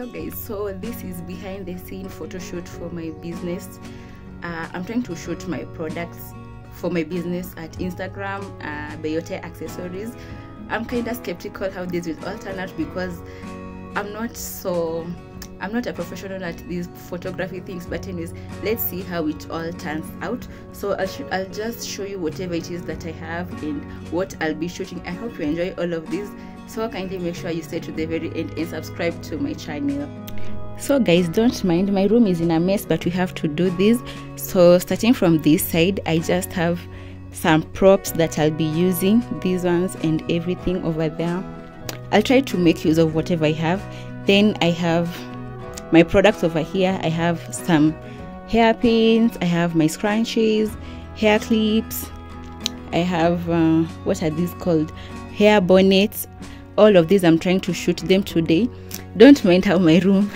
Hello guys, so this is behind the scene photo shoot for my business. I'm trying to shoot my products for my business at Instagram, BEYOTE accessories. I'm kind of skeptical how this will all turn out because I'm not a professional at these photography things, but anyways, let's see how it all turns out. So I'll just show you whatever it is that I have and what I'll be shooting. I hope you enjoy all of this, so kindly make sure you stay to the very end and subscribe to my channel. So guys, don't mind, my room is in a mess, but we have to do this. So starting from this side, I just have some props that I'll be using, these ones and everything over there. I'll try to make use of whatever I have. Then I have my products over here. I have some hairpins, I have my scrunchies, hair clips, I have what are these called, hair bonnets. All of these I'm trying to shoot them today. Don't mind how my room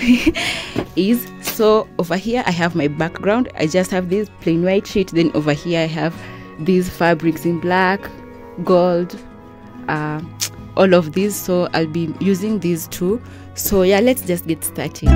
is. So over here I have my background. I just have this plain white sheet. Then over here I have these fabrics in black, gold, all of these. So I'll be using these too. So yeah, let's just get started.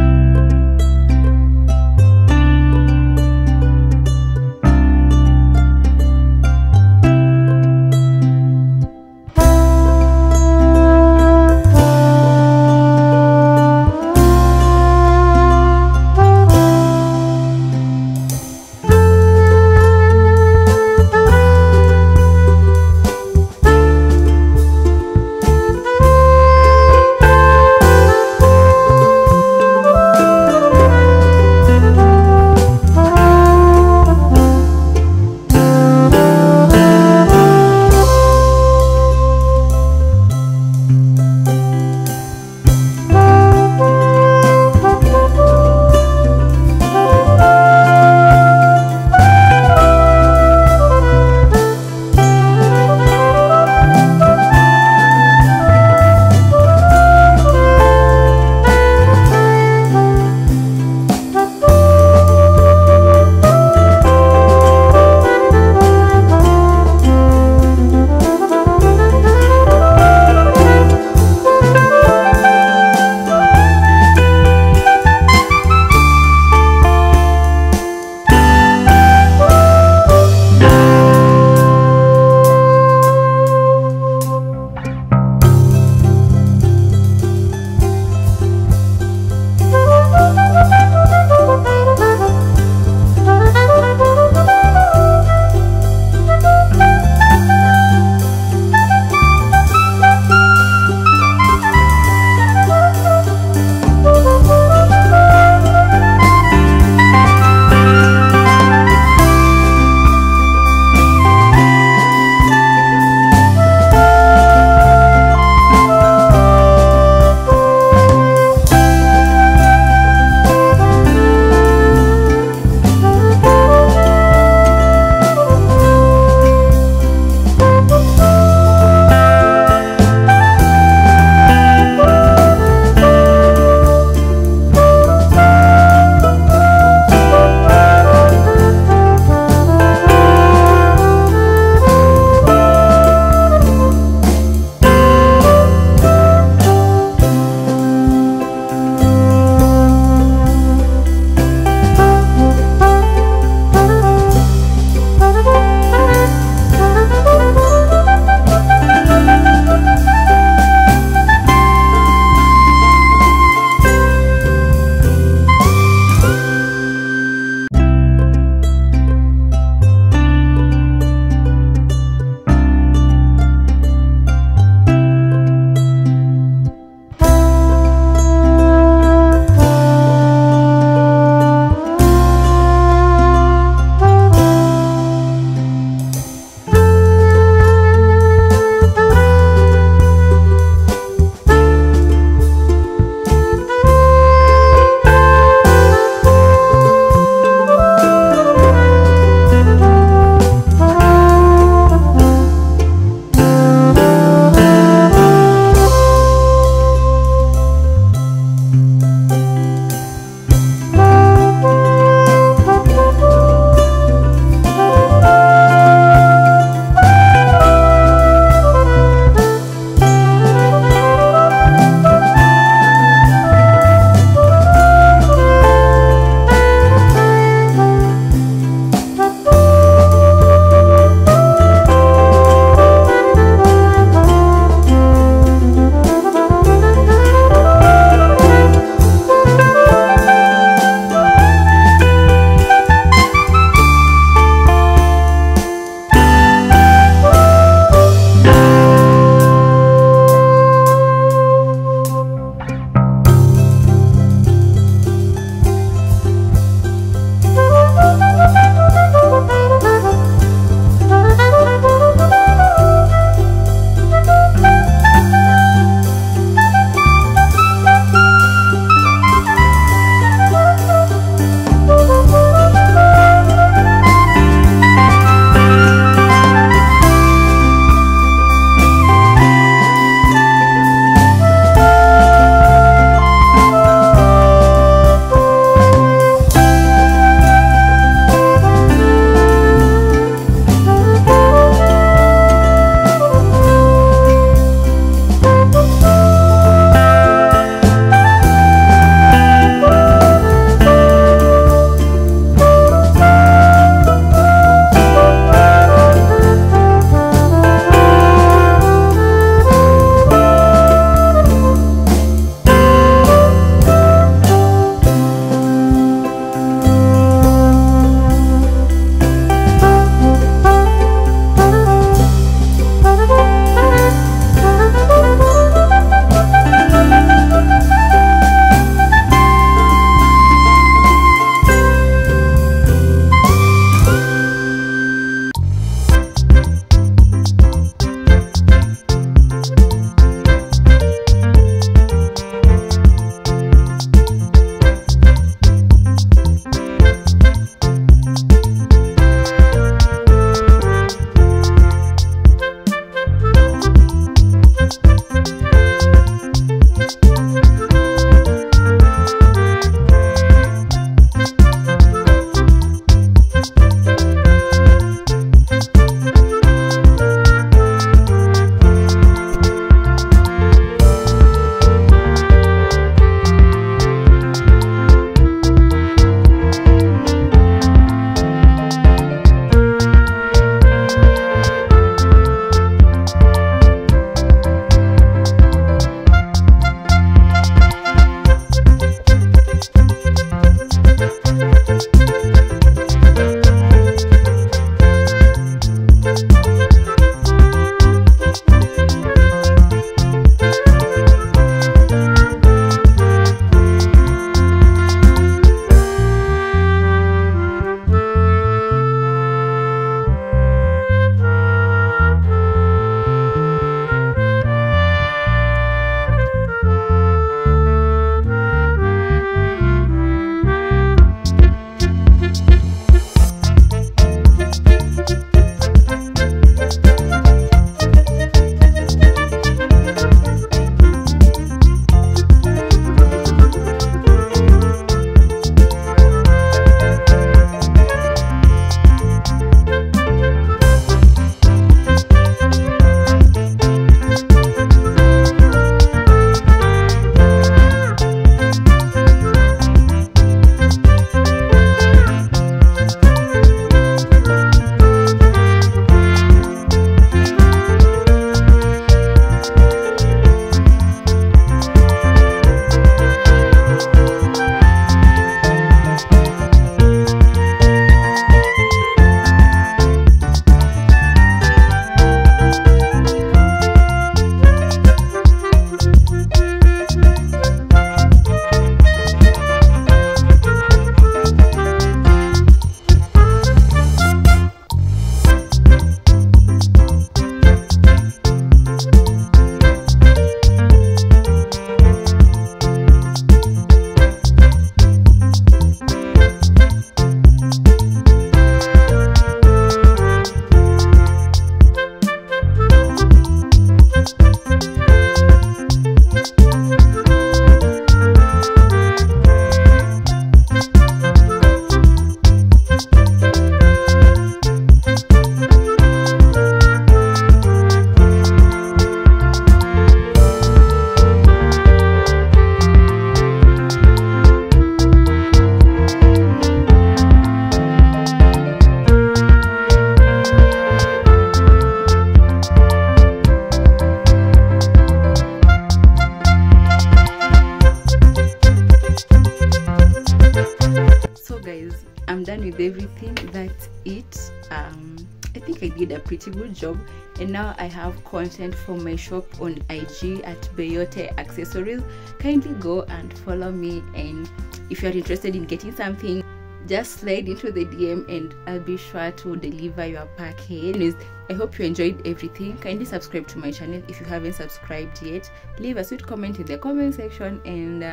with everything. That's it. I think I did a pretty good job, and now I have content for my shop on IG at BEYOTE Accessories. Kindly go and follow me, and if you are interested in getting something, just slide into the DM and I'll be sure to deliver your package. Anyways, I hope you enjoyed everything. Kindly subscribe to my channel if you haven't subscribed yet. Leave a sweet comment in the comment section, and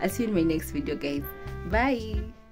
I'll see you in my next video, guys. Bye.